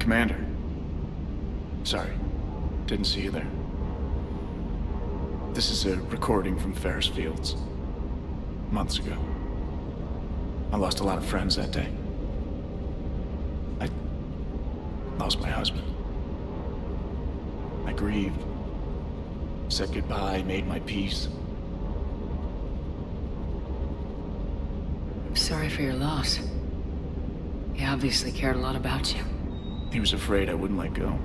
Commander. Sorry, didn't see you there. This is a recording from Ferris Fields. Months ago. I lost a lot of friends that day. I lost my husband. I grieved. Said goodbye, made my peace. I'm sorry for your loss. He obviously cared a lot about you. He was afraid I wouldn't let go.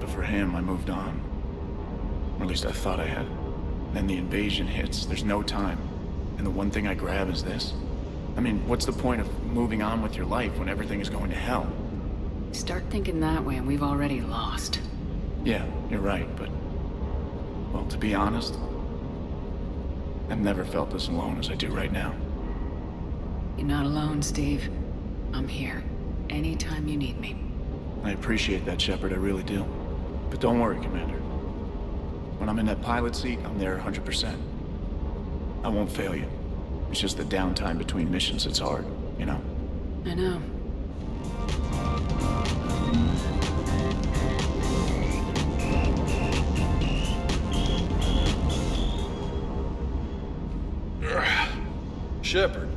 But for him, I moved on. Or at least I thought I had. Then the invasion hits, there's no time. And the one thing I grab is this. I mean, what's the point of moving on with your life when everything is going to hell? Start thinking that way and we've already lost. Yeah, you're right, but... well, to be honest, I've never felt as alone as I do right now. You're not alone, Steve. I'm here. Anytime you need me. I appreciate that, Shepard, I really do. But don't worry, Commander. When I'm in that pilot seat, I'm there 100%. I won't fail you. It's just the downtime between missions that's hard, you know? I know. Shepard,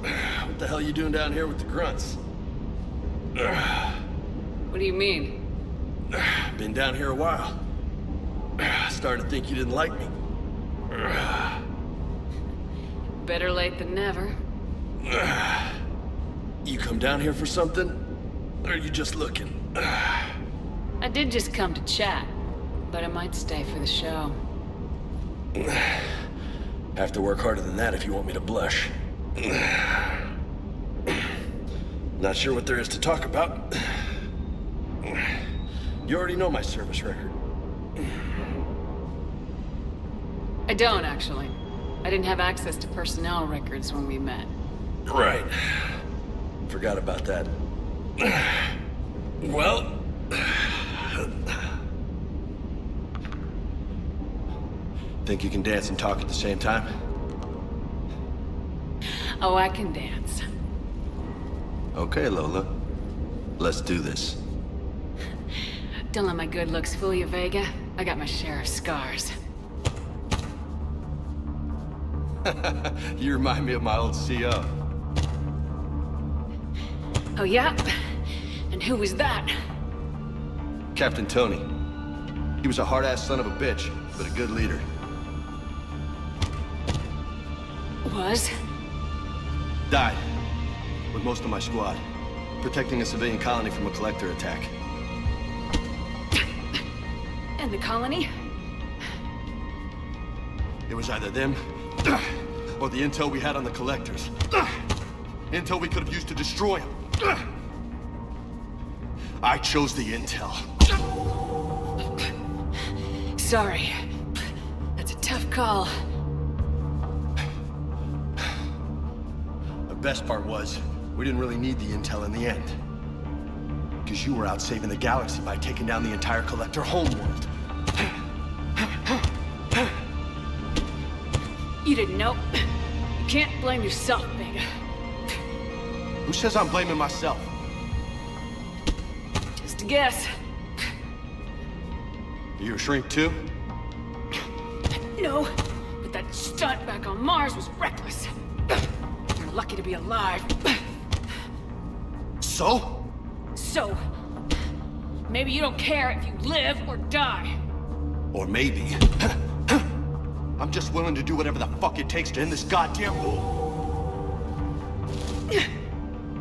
what the hell are you doing down here with the grunts? What do you mean? Been down here a while. Started to think you didn't like me. Better late than never. You come down here for something? Or are you just looking? I did just come to chat, but I might stay for the show. Have to work harder than that if you want me to blush. Not sure what there is to talk about. You already know my service record. I don't, actually. I didn't have access to personnel records when we met. Right. Forgot about that. Well... think you can dance and talk at the same time? Oh, I can dance. Okay, Lola. Let's do this. Don't let my good looks fool you, Vega. I got my share of scars. You remind me of my old CO. Oh, yeah? And who was that? Captain Tony. He was a hard-ass son of a bitch, but a good leader. Was? Died. With most of my squad. Protecting a civilian colony from a collector attack. And the colony? It was either them, or the intel we had on the collectors. Intel we could have used to destroy them. I chose the intel. Sorry. That's a tough call. The best part was, we didn't really need the intel in the end. Because you were out saving the galaxy by taking down the entire collector homeworld. You didn't know. You can't blame yourself, Vega. Who says I'm blaming myself? Just a guess. Are you a shrink too? No, but that stunt back on Mars was reckless. You're lucky to be alive. So? So, maybe you don't care if you live or die. Or maybe... I'm just willing to do whatever the fuck it takes to end this goddamn war.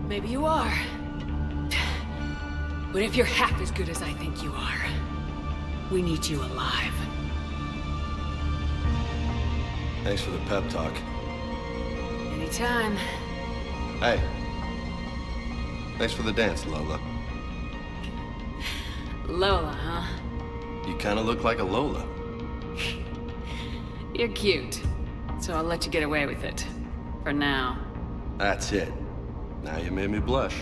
Maybe you are. But if you're half as good as I think you are, we need you alive. Thanks for the pep talk. Anytime. Hey. Thanks for the dance, Lola. Lola, huh? You kinda look like a Lola. You're cute, so I'll let you get away with it. For now. That's it. Now you made me blush.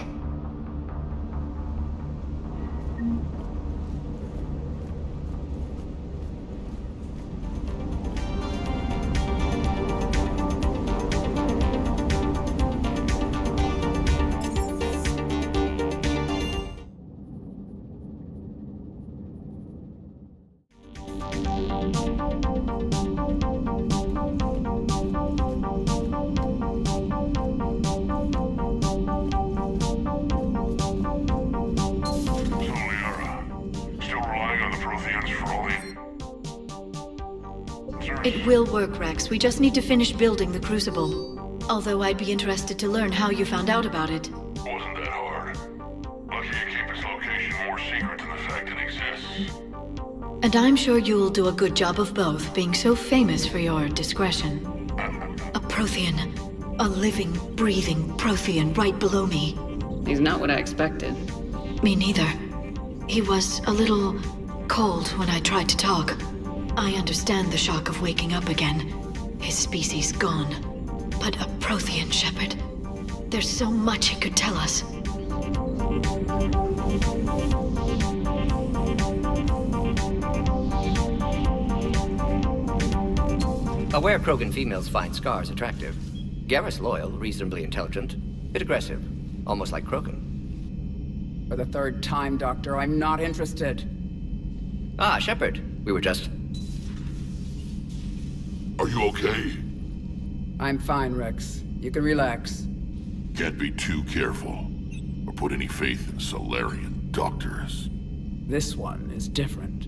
It will work, Rex. We just need to finish building the Crucible. Although I'd be interested to learn how you found out about it. Wasn't that hard. Lucky you keep its location more secret than the fact it exists. And I'm sure you'll do a good job of both, being so famous for your discretion. A Prothean. A living, breathing Prothean right below me. He's not what I expected. Me neither. He was a little cold when I tried to talk. I understand the shock of waking up again. His species gone. But a Prothean, Shepard. There's so much he could tell us. Aware Krogan females find scars attractive. Garrus loyal, reasonably intelligent, bit aggressive, almost like Krogan. For the third time, Doctor, I'm not interested. Ah, Shepard, we were just... Are you okay? I'm fine, Rex. You can relax. Can't be too careful, or put any faith in Solarian doctors. This one is different.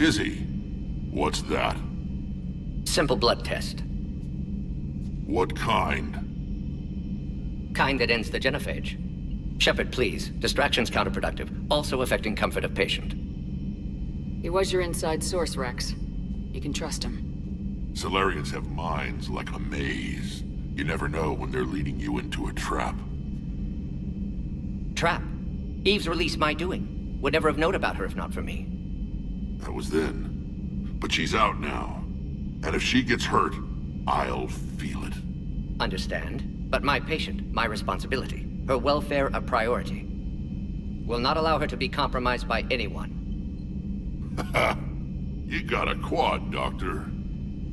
Is he? What's that? Simple blood test. What kind? Kind that ends the genophage. Shepard, please. Distraction's counterproductive, also affecting comfort of patient. He was your inside source, Rex. You can trust him. Solarians have minds like a maze. You never know when they're leading you into a trap. Trap. Eve's release my doing. Would never have known about her if not for me. That was then. But she's out now. And if she gets hurt, I'll feel it. Understand. But my patient, my responsibility. Her welfare a priority. Will not allow her to be compromised by anyone. You got a quad, Doctor.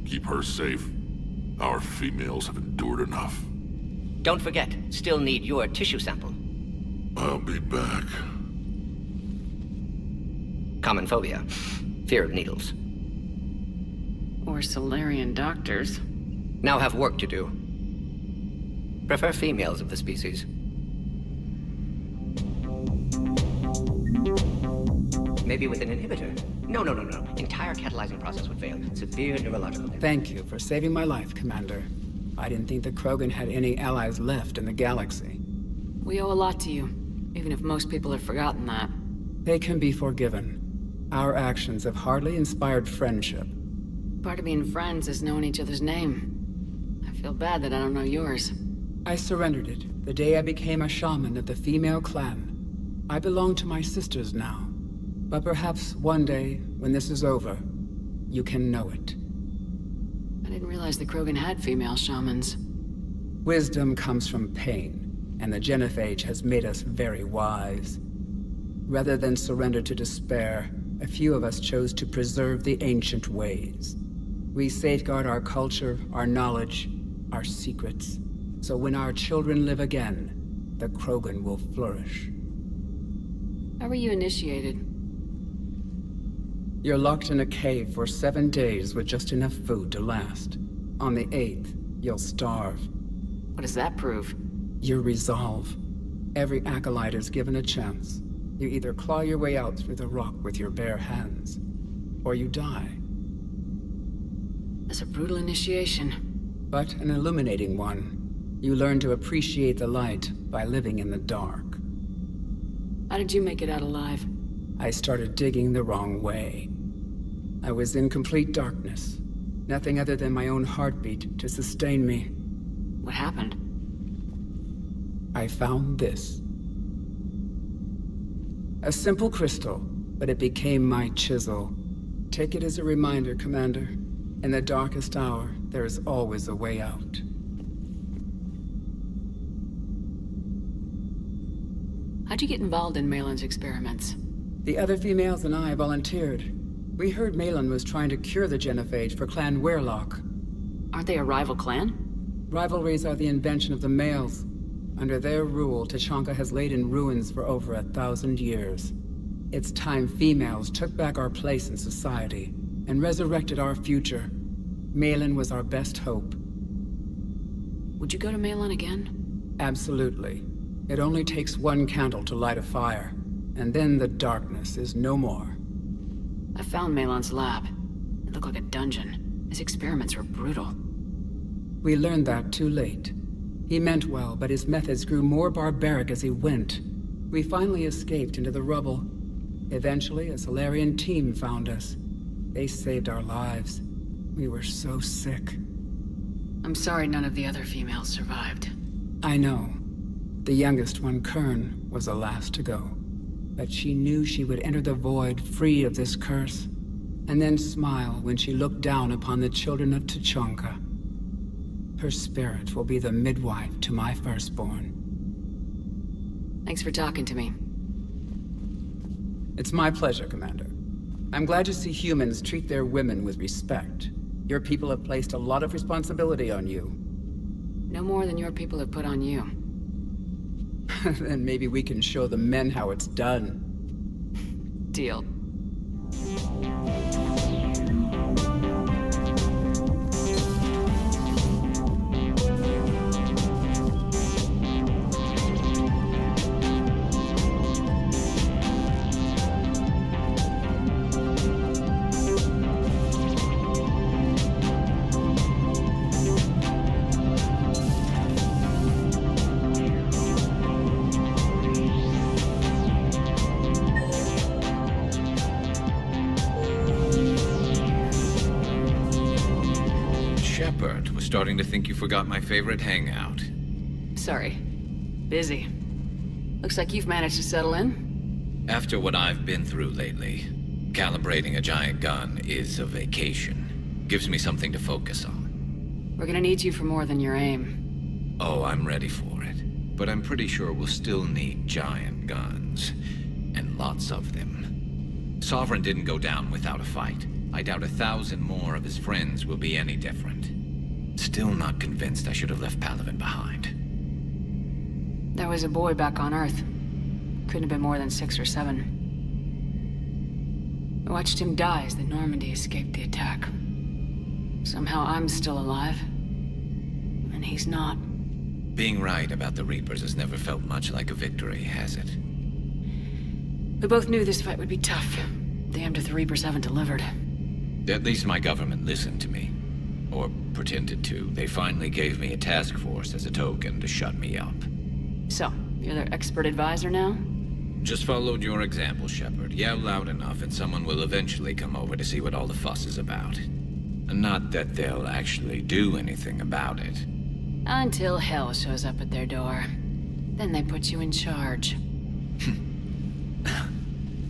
Keep her safe. Our females have endured enough. Don't forget, still need your tissue sample. I'll be back. Common phobia. Fear of needles. Or Solarian doctors. Now have work to do. Prefer females of the species. Maybe with an inhibitor. No. Entire catalyzing process would fail. Severe neurological damage. Thank you for saving my life, Commander. I didn't think the Krogan had any allies left in the galaxy. We owe a lot to you, even if most people have forgotten that. They can be forgiven. Our actions have hardly inspired friendship. Part of being friends is knowing each other's name. I feel bad that I don't know yours. I surrendered it the day I became a shaman of the female clan. I belong to my sisters now. But perhaps one day, when this is over, you can know it. I didn't realize the Krogan had female shamans. Wisdom comes from pain, and the genophage has made us very wise. Rather than surrender to despair, a few of us chose to preserve the ancient ways. We safeguard our culture, our knowledge, our secrets. So when our children live again, the Krogan will flourish. How were you initiated? You're locked in a cave for 7 days with just enough food to last. On the 8th, you'll starve. What does that prove? Your resolve. Every acolyte is given a chance. You either claw your way out through the rock with your bare hands, or you die. That's a brutal initiation. But an illuminating one. You learn to appreciate the light by living in the dark. How did you make it out alive? I started digging the wrong way. I was in complete darkness. Nothing other than my own heartbeat to sustain me. What happened? I found this. A simple crystal, but it became my chisel. Take it as a reminder, Commander. In the darkest hour, there is always a way out. How'd you get involved in Malin's experiments? The other females and I volunteered. We heard Malin was trying to cure the genophage for Clan Weirlock. Aren't they a rival clan? Rivalries are the invention of the males. Under their rule, Tachanka has laid in ruins for over 1,000 years. It's time females took back our place in society. and resurrected our future. Malin was our best hope. Would you go to Malin again? Absolutely. It only takes one candle to light a fire, and then the darkness is no more. I found Malin's lab. It looked like a dungeon. His experiments were brutal. We learned that too late. He meant well, but his methods grew more barbaric as he went. We finally escaped into the rubble. Eventually, a Solarian team found us. They saved our lives. We were so sick. I'm sorry none of the other females survived. I know. The youngest one, Kern, was the last to go. But she knew she would enter the void free of this curse, and then smile when she looked down upon the children of Tuchanka. Her spirit will be the midwife to my firstborn. Thanks for talking to me. It's my pleasure, Commander. I'm glad to see humans treat their women with respect. Your people have placed a lot of responsibility on you. No more than your people have put on you. Then maybe we can show the men how it's done. Deal. Starting to think you forgot my favorite hangout. Sorry. Busy. Looks like you've managed to settle in. After what I've been through lately, calibrating a giant gun is a vacation. Gives me something to focus on. We're gonna need you for more than your aim. Oh, I'm ready for it. But I'm pretty sure we'll still need giant guns. And lots of them. Sovereign didn't go down without a fight. I doubt 1,000 more of his friends will be any different. Still not convinced I should have left Palaven behind. There was a boy back on Earth. Couldn't have been more than 6 or 7. I watched him die as the Normandy escaped the attack. Somehow I'm still alive. And he's not. Being right about the Reapers has never felt much like a victory, has it? We both knew this fight would be tough. Damned if the Reapers haven't delivered. At least my government listened to me. Or pretended to. They finally gave me a task force as a token to shut me up. So, you're their expert advisor now? Just followed your example, Shepard. Yell loud enough and someone will eventually come over to see what all the fuss is about. Not that they'll actually do anything about it. Until hell shows up at their door. Then they put you in charge.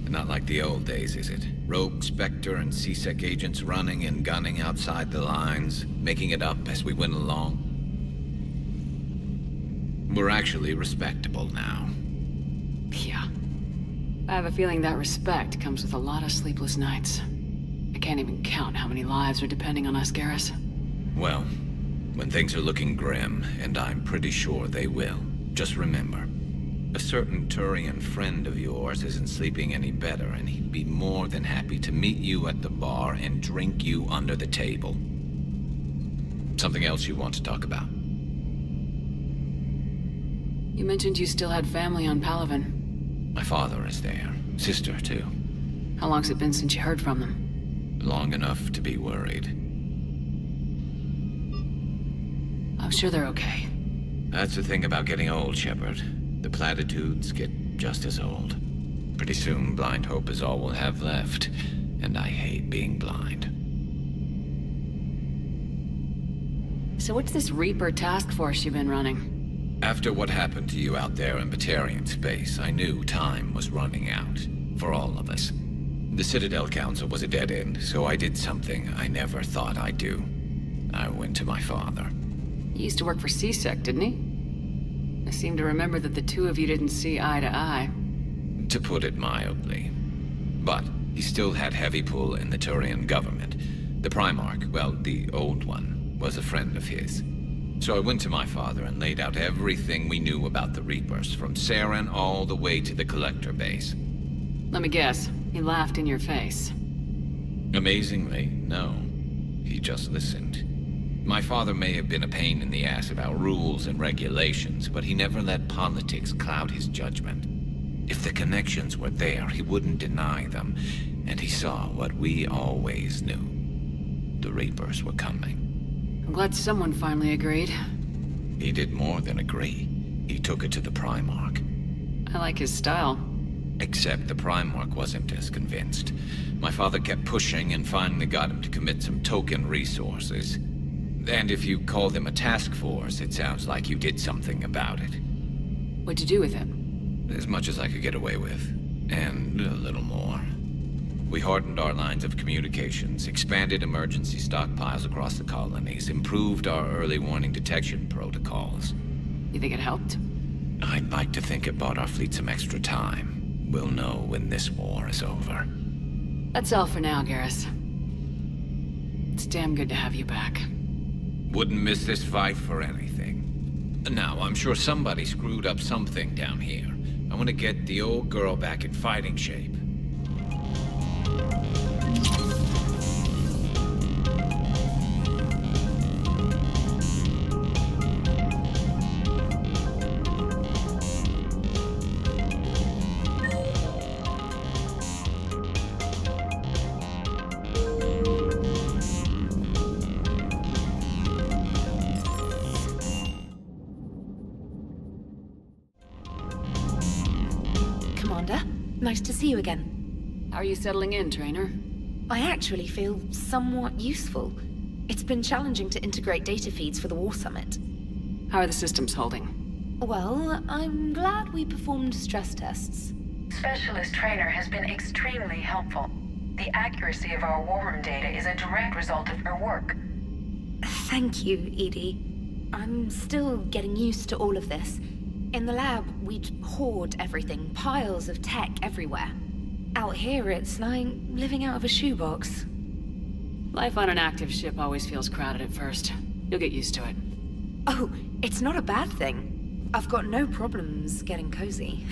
Not like the old days, is it? Rogue, Spectre, and C-Sec agents running and gunning outside the lines, making it up as we went along. We're actually respectable now. Yeah. I have a feeling that respect comes with a lot of sleepless nights. I can't even count how many lives are depending on us, Garrus. Well, when things are looking grim, and I'm pretty sure they will, just remember, a certain Turian friend of yours isn't sleeping any better, and he'd be more than happy to meet you at the bar and drink you under the table. Something else you want to talk about? You mentioned you still had family on Palaven. My father is there. Sister, too. How long's it been since you heard from them? Long enough to be worried. I'm sure they're okay. That's the thing about getting old, Shepard. The platitudes get just as old. Pretty soon, blind hope is all we'll have left, and I hate being blind. So what's this Reaper task force you've been running? After what happened to you out there in Batarian space, I knew time was running out. For all of us. The Citadel Council was a dead end, so I did something I never thought I'd do. I went to my father. He used to work for C-Sec, didn't he? I seem to remember that the two of you didn't see eye to eye. To put it mildly. But he still had heavy pull in the Turian government. The Primarch, well, the old one, was a friend of his. So I went to my father and laid out everything we knew about the Reapers, from Saren all the way to the Collector base. Let me guess. He laughed in your face. Amazingly, no. He just listened. My father may have been a pain in the ass about rules and regulations, but he never let politics cloud his judgment. If the connections were there, he wouldn't deny them, and he saw what we always knew. The Reapers were coming. I'm glad someone finally agreed. He did more than agree. He took it to the Primarch. I like his style. Except the Primarch wasn't as convinced. My father kept pushing and finally got him to commit some token resources. And if you call them a task force, it sounds like you did something about it. What'd you do with him? As much as I could get away with. And a little more. We hardened our lines of communications, expanded emergency stockpiles across the colonies, improved our early warning detection protocols. You think it helped? I'd like to think it bought our fleet some extra time. We'll know when this war is over. That's all for now, Garrus. It's damn good to have you back. Wouldn't miss this fight for anything. Now, I'm sure somebody screwed up something down here. I want to get the old girl back in fighting shape. Nice to see you again. How are you settling in, Trainer? I actually feel somewhat useful. It's been challenging to integrate data feeds for the War Summit. How are the systems holding? Well, I'm glad we performed stress tests. Specialist Trainer has been extremely helpful. The accuracy of our war room data is a direct result of her work. Thank you, Edie. I'm still getting used to all of this. In the lab, we'd hoard everything, piles of tech everywhere. Out here, it's like living out of a shoebox. Life on an active ship always feels crowded at first. You'll get used to it. Oh, it's not a bad thing. I've got no problems getting cozy.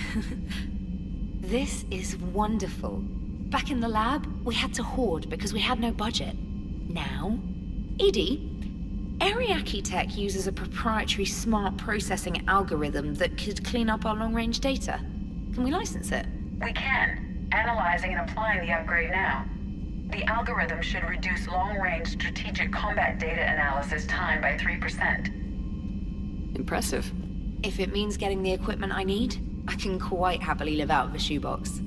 This is wonderful. Back in the lab, we had to hoard because we had no budget. Now, Edie, Ariake Tech uses a proprietary smart processing algorithm that could clean up our long-range data. Can we license it? We can. Analyzing and applying the upgrade now. The algorithm should reduce long-range strategic combat data analysis time by 3%. Impressive. If it means getting the equipment I need, I can quite happily live out of a shoebox.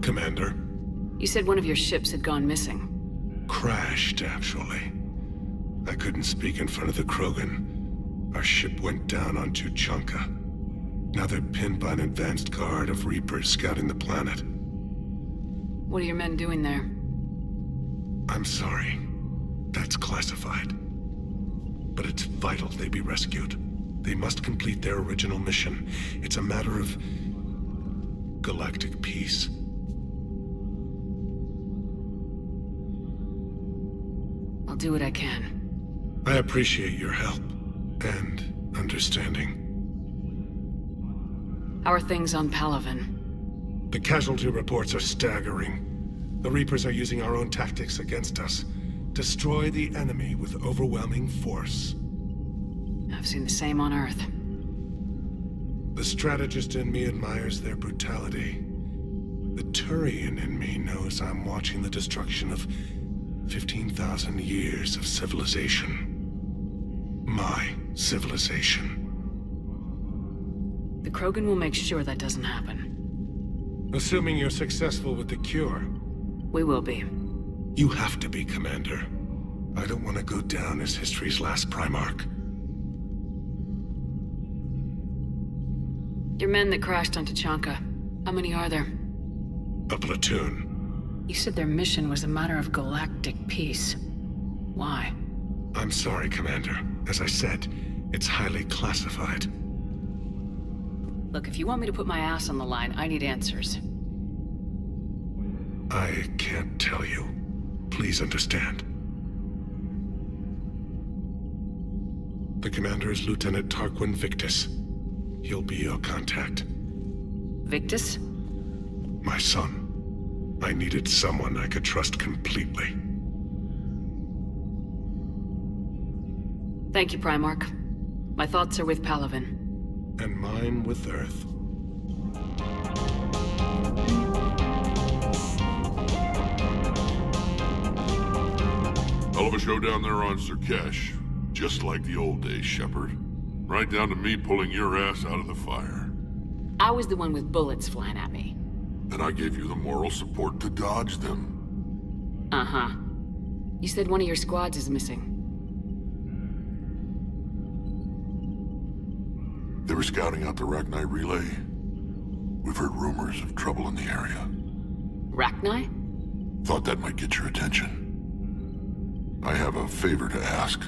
Commander. You said one of your ships had gone missing. Crashed, actually. I couldn't speak in front of the Krogan. Our ship went down on Tuchanka. Now they're pinned by an advanced guard of Reapers scouting the planet. What are your men doing there? I'm sorry. That's classified. But it's vital they be rescued. They must complete their original mission. It's a matter of galactic peace. I'll do what I can. I appreciate your help and understanding. How are things on Palaven? The casualty reports are staggering. The Reapers are using our own tactics against us. Destroy the enemy with overwhelming force. I've seen the same on Earth. The strategist in me admires their brutality. The Turian in me knows I'm watching the destruction of 15,000 years of civilization. My civilization. The Krogan will make sure that doesn't happen. Assuming you're successful with the cure. We will be. You have to be, Commander. I don't want to go down as history's last Primarch. Your men that crashed on Tachanka, how many are there? A platoon. You said their mission was a matter of galactic peace. Why? I'm sorry, Commander. As I said, it's highly classified. Look, if you want me to put my ass on the line, I need answers. I can't tell you. Please understand. The commander is Lieutenant Tarquin Victus. He'll be your contact. Victus? My son. I needed someone I could trust completely. Thank you, Primarch. My thoughts are with Palaven. And mine with Earth. Hell of a show down there on Surkesh. Just like the old days, Shepard. Right down to me pulling your ass out of the fire. I was the one with bullets flying at me. And I gave you the moral support to dodge them. Uh-huh. You said one of your squads is missing. They were scouting out the Rachni relay. We've heard rumors of trouble in the area. Rachni? Thought that might get your attention. I have a favor to ask.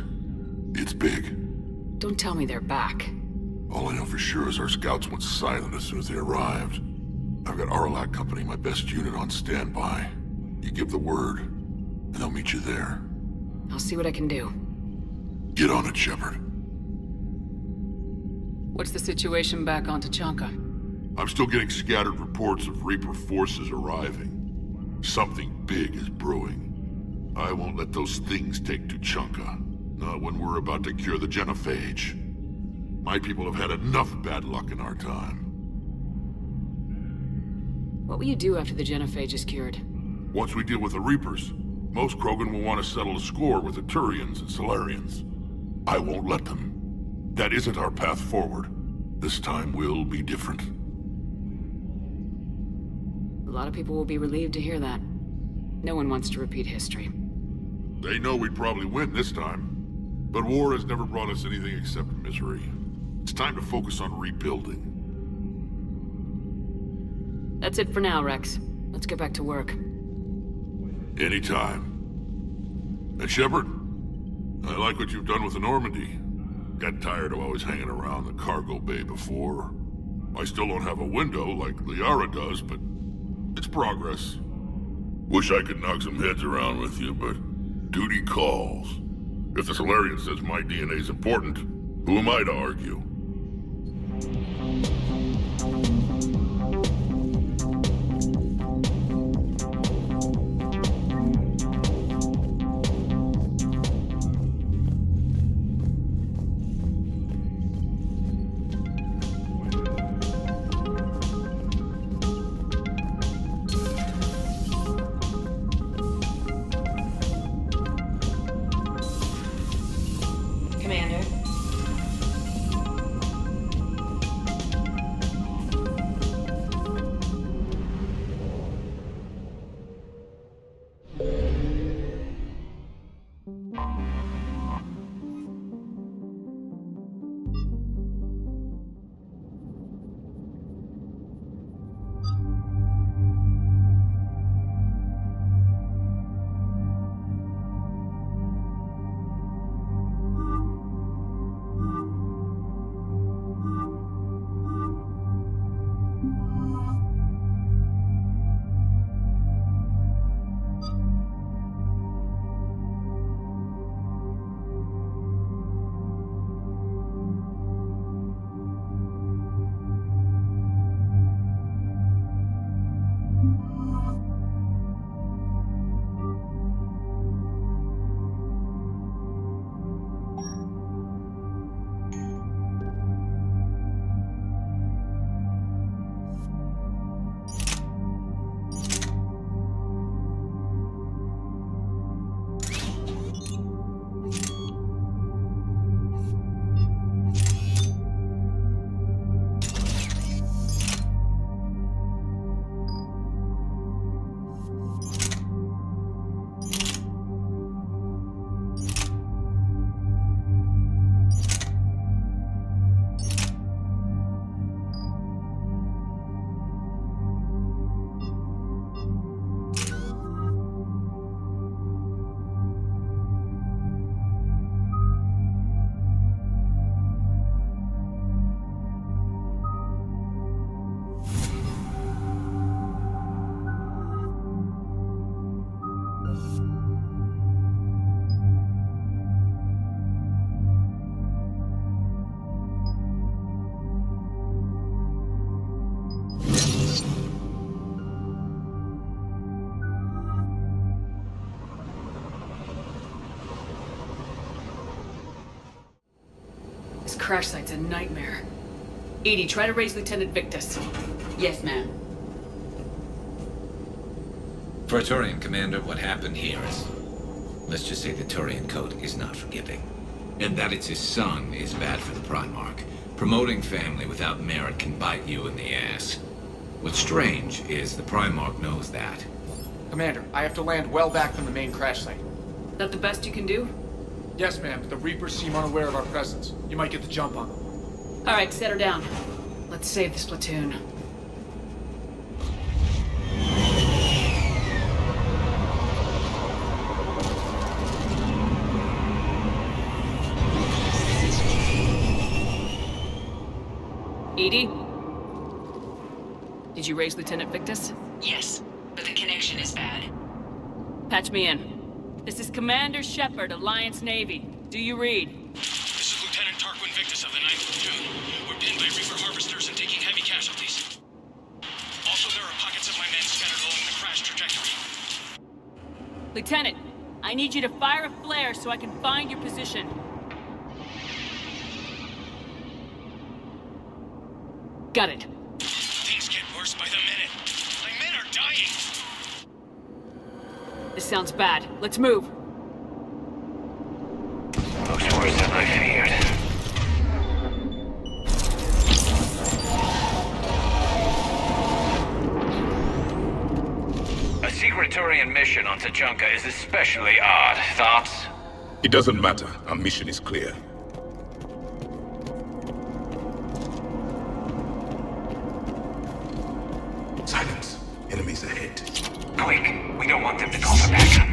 It's big. Don't tell me they're back. All I know for sure is our scouts went silent as soon as they arrived. I've got Aralak Company, my best unit, on standby. You give the word, and they'll meet you there. I'll see what I can do. Get on it, Shepard. What's the situation back on Tachanka? I'm still getting scattered reports of Reaper forces arriving. Something big is brewing. I won't let those things take Tachanka. Not when we're about to cure the genophage. My people have had enough bad luck in our time. What will you do after the genophage is cured? Once we deal with the Reapers, most Krogan will want to settle a score with the Turians and Solarians. I won't let them. That isn't our path forward. This time will be different. A lot of people will be relieved to hear that. No one wants to repeat history. They know we'd probably win this time. But war has never brought us anything except misery. It's time to focus on rebuilding. That's it for now, Rex. Let's get back to work. Anytime. And Shepard, I like what you've done with the Normandy. Got tired of always hanging around the cargo bay before. I still don't have a window like Liara does, but it's progress. Wish I could knock some heads around with you, but duty calls. If the Solarian says my DNA's important, who am I to argue? crash site's a nightmare. Edie, try to raise Lieutenant Victus. Yes, ma'am. For a Turian commander, what happened here is... let's just say the Turian code is not forgiving. And that it's his son is bad for the Primarch. Promoting family without merit can bite you in the ass. What's strange is the Primarch knows that. Commander, I have to land well back from the main crash site. That the best you can do? Yes, ma'am, but the Reapers seem unaware of our presence. You might get the jump on them. All right, set her down. Let's save this platoon. Edie? Did you raise Lieutenant Victus? Yes, but the connection is bad. Patch me in. This is Commander Shepard, Alliance Navy. Do you read? This is Lieutenant Tarquin Victus of the 9th Platoon. We're pinned by Reaper harvesters and taking heavy casualties. Also, there are pockets of my men scattered along the crash trajectory. Lieutenant, I need you to fire a flare so I can find your position. Got it. Things get worse by the minute. My men are dying. This sounds bad. Let's move. Looks worse than I feared. A secret Turian mission on Tachanka is especially odd. Thoughts? It doesn't matter. Our mission is clear. Silence. Enemies ahead. Quick! We don't want them to call for backup.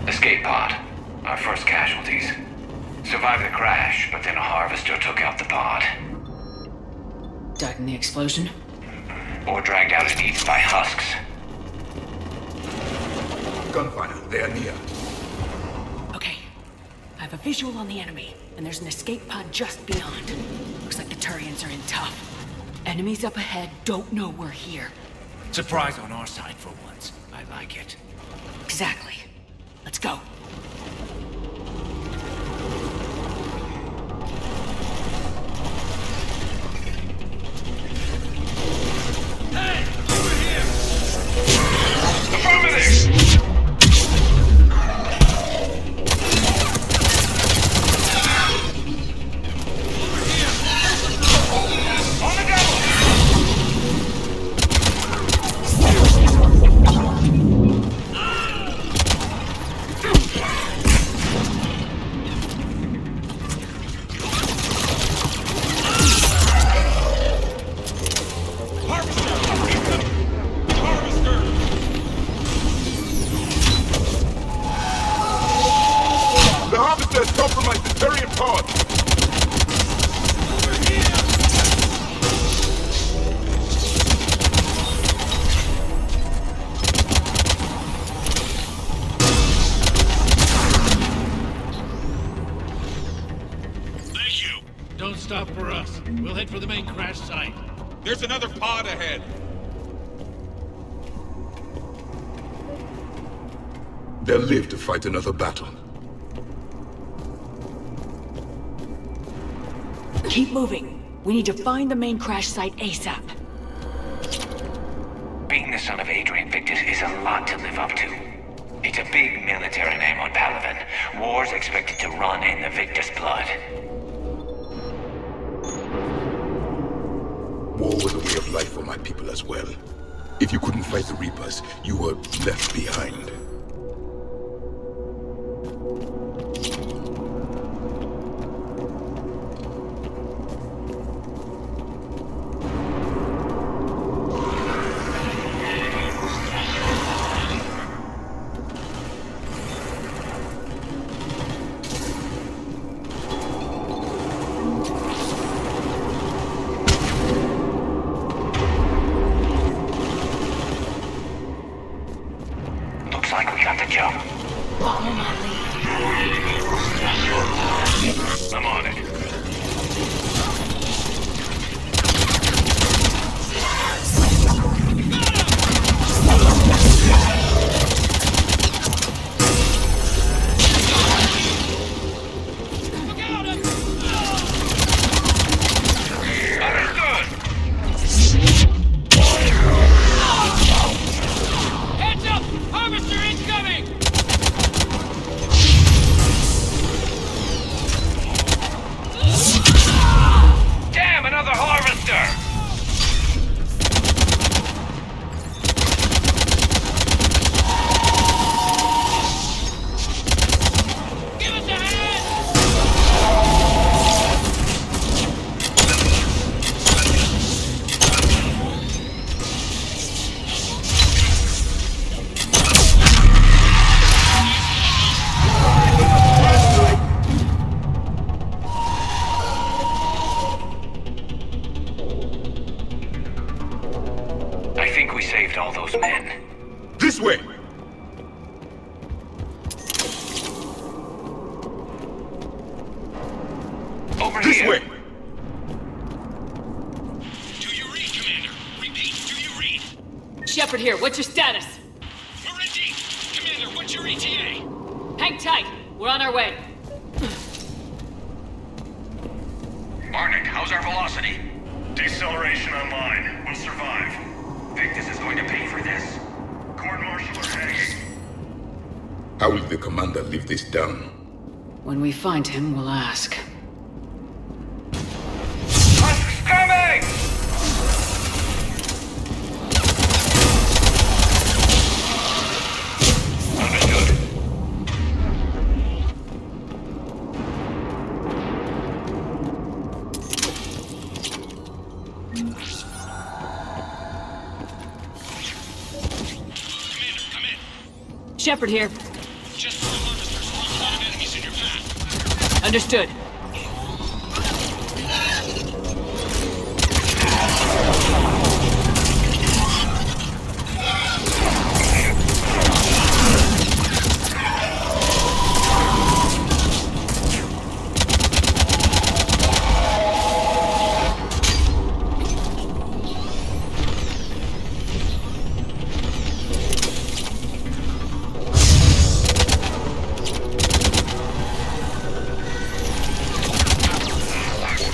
Escape pod. Our first casualties. Survived the crash, but then a harvester took out the pod. Died in the explosion? Or dragged out and eaten by husks. Gunfire. They are near. Okay. I have a visual on the enemy, and there's an escape pod just beyond. Looks like the Turians are in tough. Enemies up ahead don't know we're here. Surprise on our side for once. I like it. Exactly. Let's go. Don't stop for us. We'll head for the main crash site. There's another pod ahead. They'll live to fight another battle. Keep moving. We need to find the main crash site ASAP. Being the son of Adrian Victus is a lot to live up to. It's a big military name on Palaven. War's expected to run in the Victus blood. War was a way of life for my people as well. If you couldn't fight the Reapers, you were left behind. Over This here. way! Do you read, Commander? Repeat, do you read? Shepard here, what's your status? We're in deep. Commander, what's your ETA? Hang tight, we're on our way. Barnett, how's our velocity? Deceleration online. We'll survive. Victus is going to pay for this. Court-martial or hanging. How will the commander live this down? When we find him, we'll ask. Husk's coming! Understood. Commander, come in. Shepard here. Just saw harvesters. A lot of enemies in your path. Understood.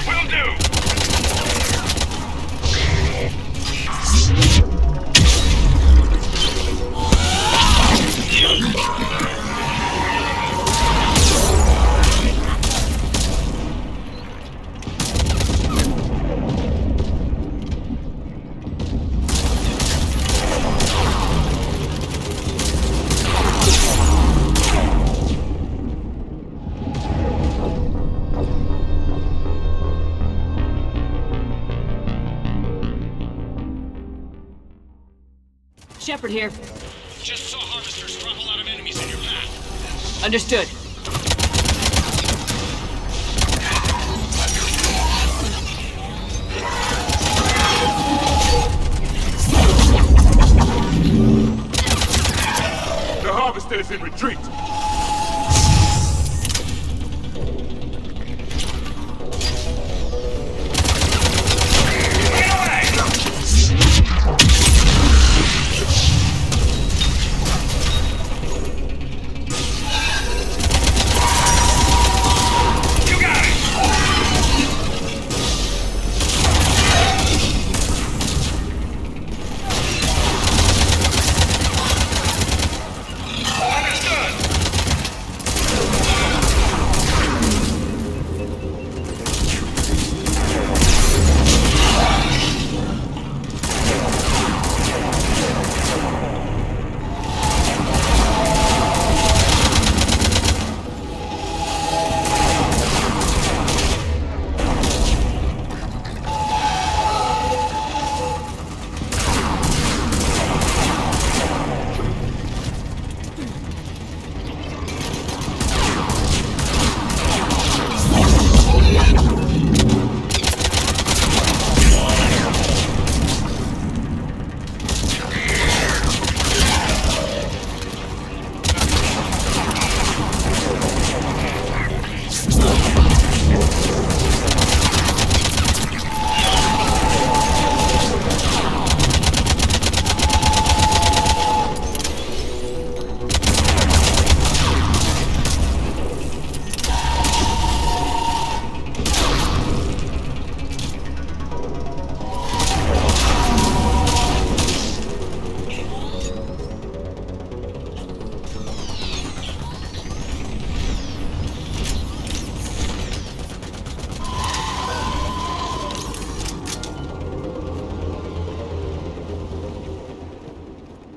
Will do. Shepard here. Just saw harvesters drop a lot of enemies in your path. Understood. The harvester is in retreat!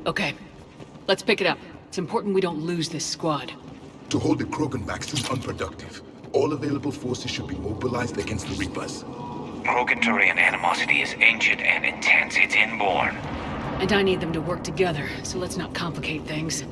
Okay, let's pick it up. It's important we don't lose this squad. To hold the Krogan back seems unproductive. All available forces should be mobilized against the Reapers. Krogan-Turian animosity is ancient and intense. It's inborn. And I need them to work together, so let's not complicate things.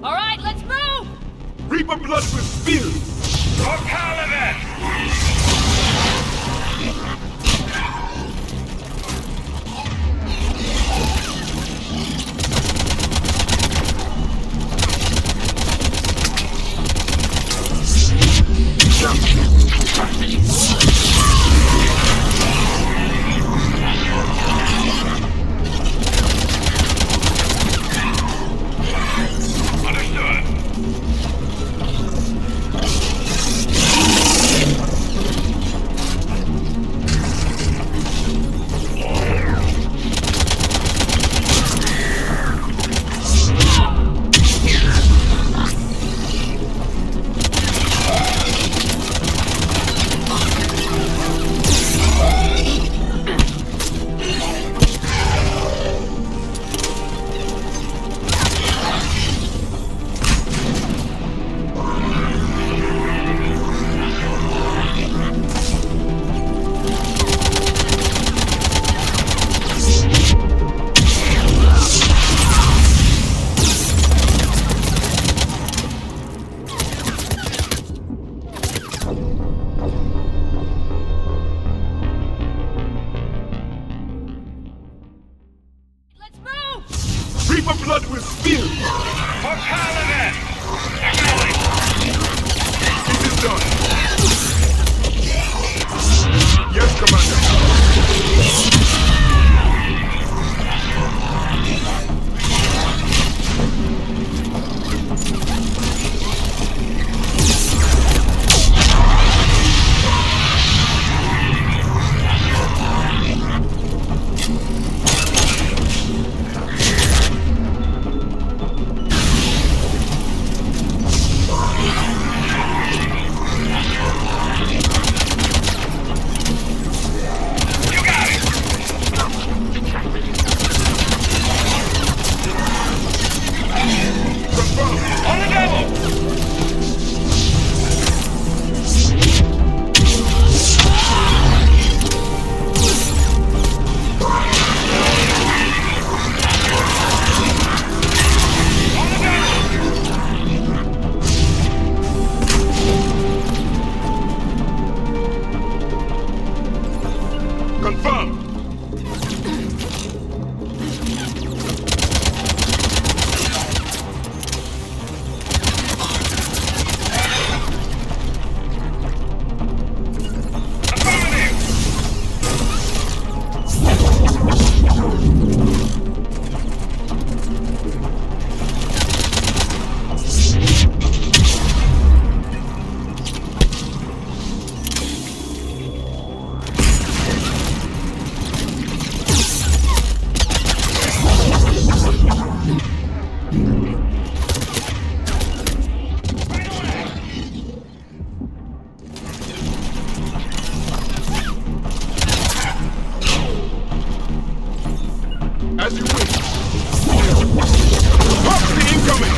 All right, let's move! Reaper blood will spill! For Paladin! done. Yes, Commander. As you wish. Prophecy incoming!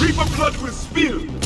Reaper blood will spill!